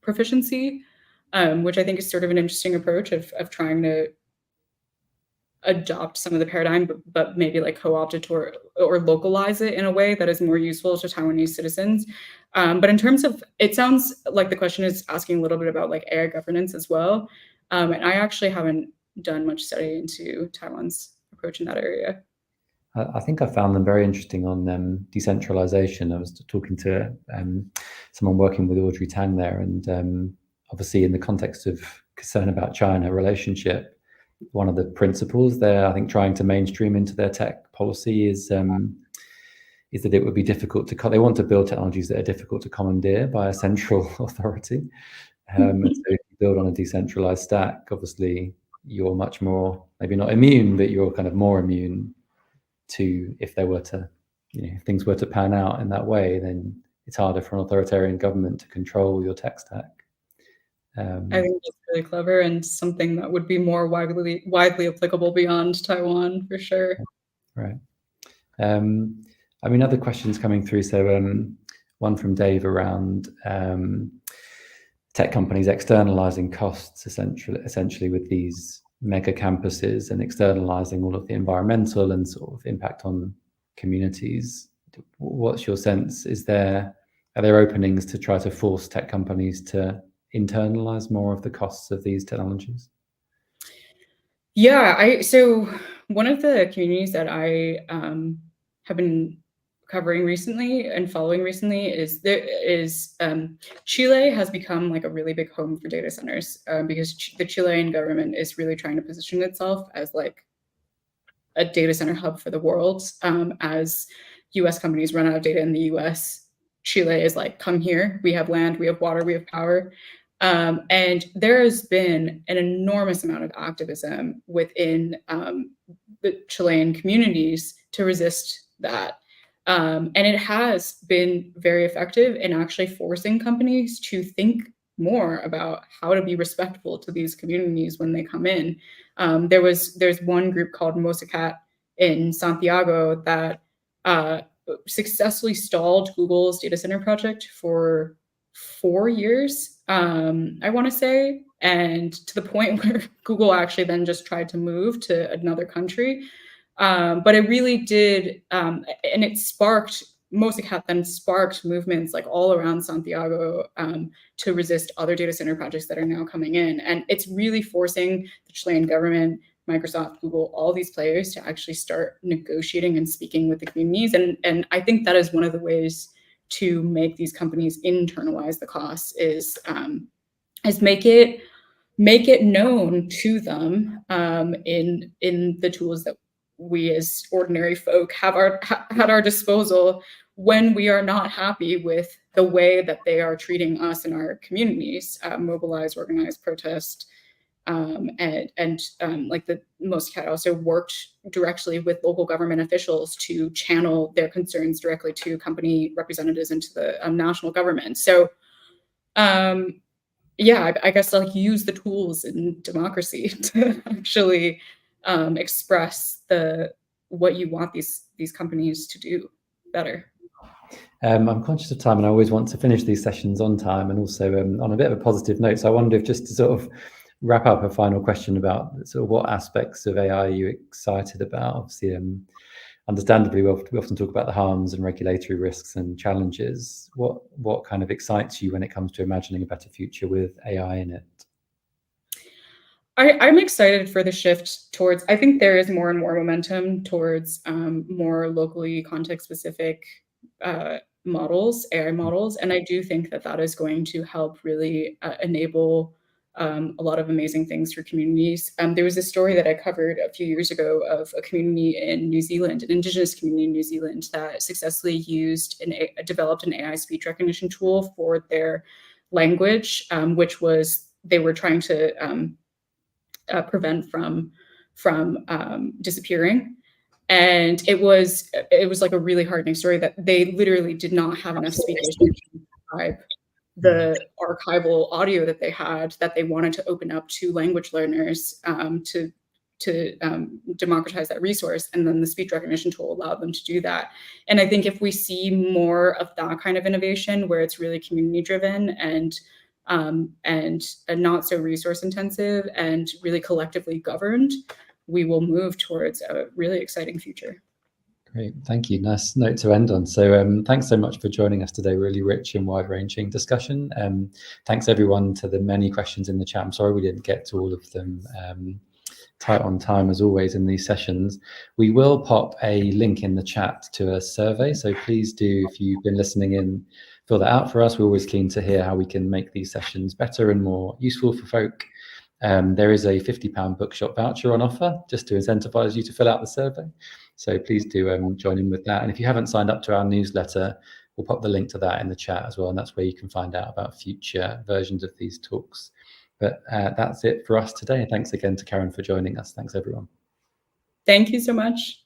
proficiency, which I think is sort of an interesting approach of trying to adopt some of the paradigm, but maybe like co-opt it or localize it in a way that is more useful to Taiwanese citizens. But in terms of, it sounds like the question is asking a little bit about like AI governance as well. And I actually haven't done much study into Taiwan's approach in that area. I think I found them very interesting on decentralization. I was talking to someone working with Audrey Tang there, and obviously in the context of concern about China relationship, one of the principles they're, I think, trying to mainstream into their tech policy is that it would be difficult to, they want to build technologies that are difficult to commandeer by a central authority. And so if you build on a decentralized stack, obviously you're much more, maybe not immune, but you're kind of more immune to, if they were to, if things were to pan out in that way, then it's harder for an authoritarian government to control your tech stack. I think that's really clever and something that would be more widely applicable beyond Taiwan for sure. Right. I mean, other questions coming through. So one from Dave around tech companies externalizing costs essentially with these mega campuses and externalizing all of the environmental and sort of impact on communities. What's your sense? Are there openings to try to force tech companies to internalize more of the costs of these technologies? Yeah, so one of the communities that I have been covering recently and following recently is Chile has become like a really big home for data centers because the Chilean government is really trying to position itself as like a data center hub for the world. As US companies run out of data in the US, Chile is like, come here, we have land, we have water, we have power. And there has been an enormous amount of activism within the Chilean communities to resist that. And it has been very effective in actually forcing companies to think more about how to be respectful to these communities when they come in. There's one group called Mosicat in Santiago that successfully stalled Google's data center project for 4 years, I want to say, and to the point where Google actually then just tried to move to another country. But it really did, and it sparked, Mosicat then sparked movements like all around Santiago to resist other data center projects that are now coming in. And it's really forcing the Chilean government, Microsoft, Google, all these players to actually start negotiating and speaking with the communities. And I think that is one of the ways to make these companies internalize the costs is make it known to them in the tools that we as ordinary folk have at our disposal when we are not happy with the way that they are treating us in our communities. Mobilize, organize, protest, and like the Moscat also worked directly with local government officials to channel their concerns directly to company representatives into the national government. So yeah, I guess like use the tools in democracy to actually express what you want these companies to do better. I'm conscious of time, and I always want to finish these sessions on time and also on a bit of a positive note. So I wonder if, just to sort of wrap up, a final question about sort of what aspects of AI are you excited about? Obviously, understandably, we often talk about the harms and regulatory risks and challenges. What kind of excites you when it comes to imagining a better future with AI in it? I'm excited for the shift towards, I think there is more and more momentum towards more locally context-specific models, AI models. And I do think that is going to help really enable a lot of amazing things for communities. There was a story that I covered a few years ago of a community in New Zealand, an Indigenous community in New Zealand that successfully developed an AI speech recognition tool for their language, which was, they were trying to prevent from disappearing. And it was like a really hardening story that they literally did not have enough speakers to describe the archival audio that they had, that they wanted to open up to language learners to democratize that resource. And then the speech recognition tool allowed them to do that. And I think if we see more of that kind of innovation where it's really community driven and not so resource intensive and really collectively governed, we will move towards a really exciting future. Great, thank you. Nice note to end on. So thanks so much for joining us today. Really rich and wide-ranging discussion. Thanks everyone to the many questions in the chat. I'm sorry we didn't get to all of them. Tight on time as always in these sessions. We will pop a link in the chat to a survey, so please do, if you've been listening in, fill that out for us. We're always keen to hear how we can make these sessions better and more useful for folk. There is a £50 bookshop voucher on offer just to incentivize you to fill out the survey, so please do join in with that. And if you haven't signed up to our newsletter, we'll pop the link to that in the chat as well, and that's where you can find out about future versions of these talks. But that's it for us today. Thanks again to Karen for joining us. Thanks, everyone. Thank you so much.